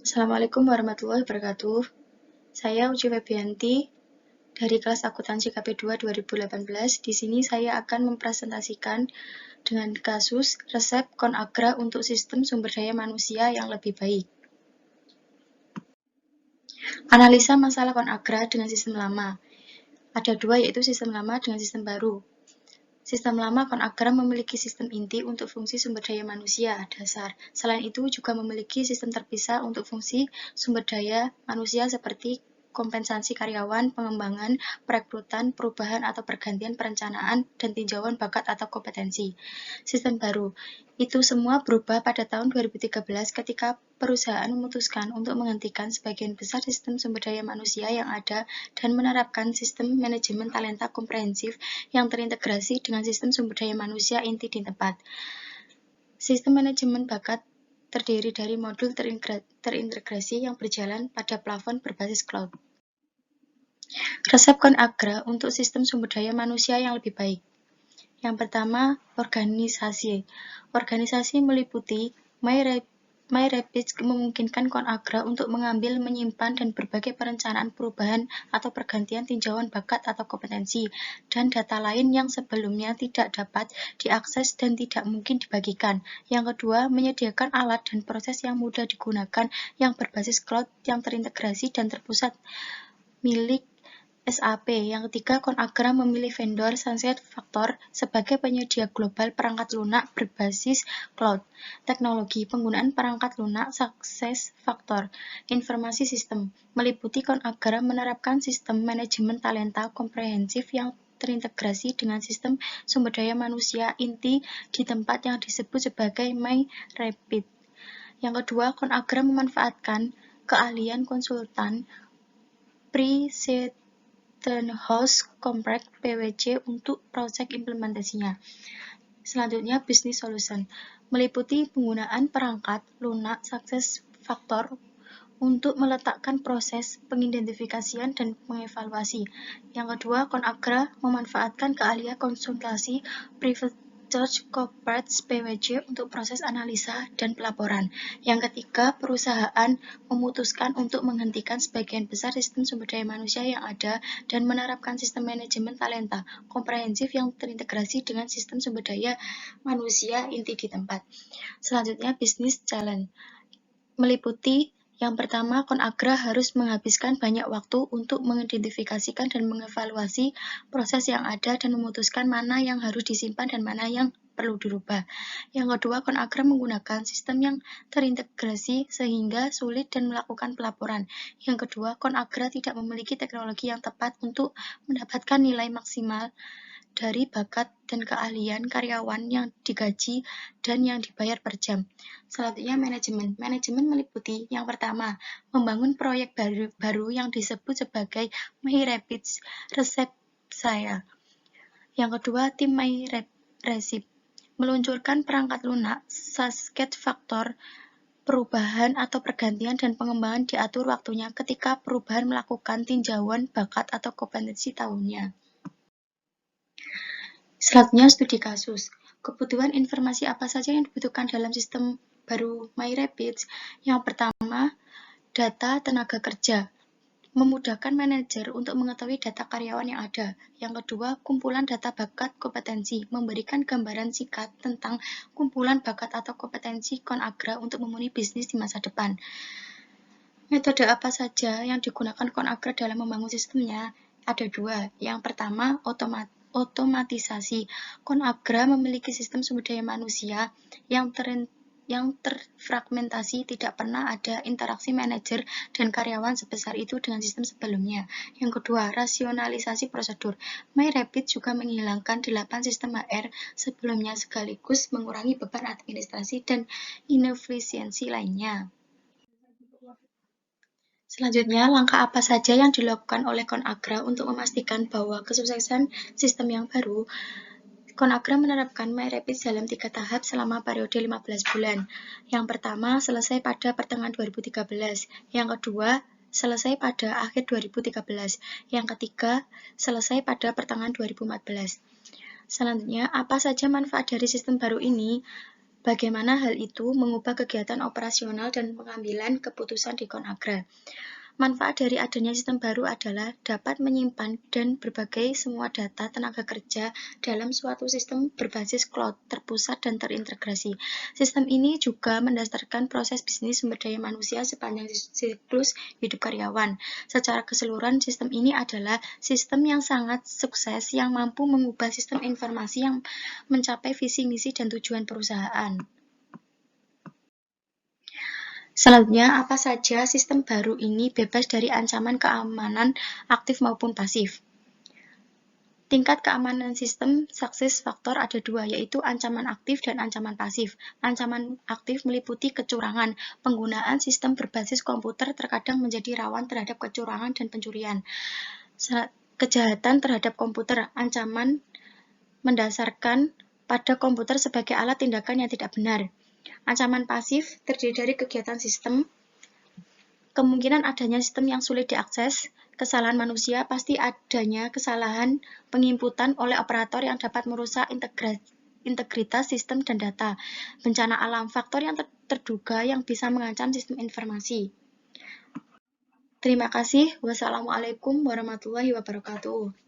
Assalamualaikum warahmatullahi wabarakatuh. Saya Uci Febianti dari kelas akuntansi KP2 2018. Di sini saya akan mempresentasikan dengan kasus resep ConAgra untuk sistem sumber daya manusia yang lebih baik. Analisa masalah ConAgra dengan sistem lama. Ada dua, yaitu sistem lama dengan sistem baru. Sistem lama ConAgra memiliki sistem inti untuk fungsi sumber daya manusia dasar. Selain itu juga memiliki sistem terpisah untuk fungsi sumber daya manusia seperti kompensasi karyawan, pengembangan, perekrutan, perubahan atau pergantian perencanaan, dan tinjauan bakat atau kompetensi. Sistem baru. Itu semua berubah pada tahun 2013 ketika perusahaan memutuskan untuk menghentikan sebagian besar sistem sumber daya manusia yang ada dan menerapkan sistem manajemen talenta komprehensif yang terintegrasi dengan sistem sumber daya manusia inti di tempat. Sistem manajemen bakat terdiri dari modul terintegrasi yang berjalan pada plafon berbasis cloud. Resep ConAgra untuk sistem sumber daya manusia yang lebih baik. Yang pertama, organisasi. Organisasi meliputi MyRapid memungkinkan ConAgra untuk mengambil, menyimpan, dan berbagai perencanaan perubahan atau pergantian tinjauan bakat atau kompetensi, dan data lain yang sebelumnya tidak dapat diakses dan tidak mungkin dibagikan. Yang kedua, menyediakan alat dan proses yang mudah digunakan yang berbasis cloud yang terintegrasi dan terpusat milik SAP. Yang ketiga, ConAgra memilih vendor SuccessFactors sebagai penyedia global perangkat lunak berbasis cloud. Teknologi penggunaan perangkat lunak SuccessFactors Informasi Sistem meliputi ConAgra menerapkan sistem manajemen talenta komprehensif yang terintegrasi dengan sistem sumber daya manusia inti di tempat yang disebut sebagai MyRapid. Yang kedua, ConAgra memanfaatkan keahlian konsultan Stenhouse Compact PwC untuk proyek implementasinya. Selanjutnya, Business Solution meliputi penggunaan perangkat lunak SuccessFactors untuk meletakkan proses pengidentifikasian dan pengevaluasi. Yang kedua, ConAgra memanfaatkan keahlian konsultasi Private Search Corporate PwC untuk proses analisa dan pelaporan. Yang ketiga, perusahaan memutuskan untuk menghentikan sebagian besar sistem sumber daya manusia yang ada dan menerapkan sistem manajemen talenta komprehensif yang terintegrasi dengan sistem sumber daya manusia inti di tempat. Selanjutnya, Business Challenge meliputi yang pertama, ConAgra harus menghabiskan banyak waktu untuk mengidentifikasikan dan mengevaluasi proses yang ada dan memutuskan mana yang harus disimpan dan mana yang perlu dirubah. Yang kedua, ConAgra menggunakan sistem yang terintegrasi sehingga sulit dan melakukan pelaporan. Yang kedua, ConAgra tidak memiliki teknologi yang tepat untuk mendapatkan nilai maksimal dari bakat dan keahlian karyawan yang digaji dan yang dibayar per jam. Selanjutnya, manajemen. Manajemen meliputi yang pertama, membangun proyek baru yang disebut sebagai MyRapid Resep saya. Yang kedua, tim MyRapid meluncurkan perangkat lunak SuccessFactors. Perubahan atau pergantian dan pengembangan diatur waktunya ketika perubahan melakukan tinjauan bakat atau kompetensi tahunnya. Selanjutnya, studi kasus. Kebutuhan informasi apa saja yang dibutuhkan dalam sistem baru MyRapid? Yang pertama, data tenaga kerja. Memudahkan manajer untuk mengetahui data karyawan yang ada. Yang kedua, kumpulan data bakat kompetensi. Memberikan gambaran singkat tentang kumpulan bakat atau kompetensi ConAgra untuk memenuhi bisnis di masa depan. Metode apa saja yang digunakan ConAgra dalam membangun sistemnya? Ada dua. Yang pertama, otomatisasi. ConAgra memiliki sistem sumber daya manusia yang terfragmentasi, tidak pernah ada interaksi manajer dan karyawan sebesar itu dengan sistem sebelumnya. Yang kedua, rasionalisasi prosedur. MyRapid juga menghilangkan 8 sistem HR sebelumnya sekaligus mengurangi beban administrasi dan inefisiensi lainnya. Selanjutnya, langkah apa saja yang dilakukan oleh ConAgra untuk memastikan bahwa kesuksesan sistem yang baru? ConAgra menerapkan MyRapid dalam 3 tahap selama periode 15 bulan. Yang pertama, selesai pada pertengahan 2013. Yang kedua, selesai pada akhir 2013. Yang ketiga, selesai pada pertengahan 2014. Selanjutnya, apa saja manfaat dari sistem baru ini? bagaimana hal itu mengubah kegiatan operasional dan pengambilan keputusan di Conagra. Manfaat dari adanya sistem baru adalah dapat menyimpan dan berbagai semua data tenaga kerja dalam suatu sistem berbasis cloud, terpusat dan terintegrasi. Sistem ini juga mendasarkan proses bisnis sumber daya manusia sepanjang siklus hidup karyawan. Secara keseluruhan, sistem ini adalah sistem yang sangat sukses yang mampu mengubah sistem informasi yang mencapai visi, misi, dan tujuan perusahaan. Selanjutnya, apa saja sistem baru ini bebas dari ancaman keamanan aktif maupun pasif. Tingkat keamanan sistem success factor ada dua, yaitu ancaman aktif dan ancaman pasif. Ancaman aktif meliputi kecurangan. Penggunaan sistem berbasis komputer terkadang menjadi rawan terhadap kecurangan dan pencurian. Kejahatan terhadap komputer. Ancaman mendasarkan pada komputer sebagai alat tindakan yang tidak benar. Ancaman pasif terdiri dari kegiatan sistem, kemungkinan adanya sistem yang sulit diakses, kesalahan manusia, pasti adanya kesalahan penginputan oleh operator yang dapat merusak integritas sistem dan data, bencana alam, faktor yang terduga yang bisa mengancam sistem informasi. Terima kasih. Wassalamualaikum warahmatullahi wabarakatuh.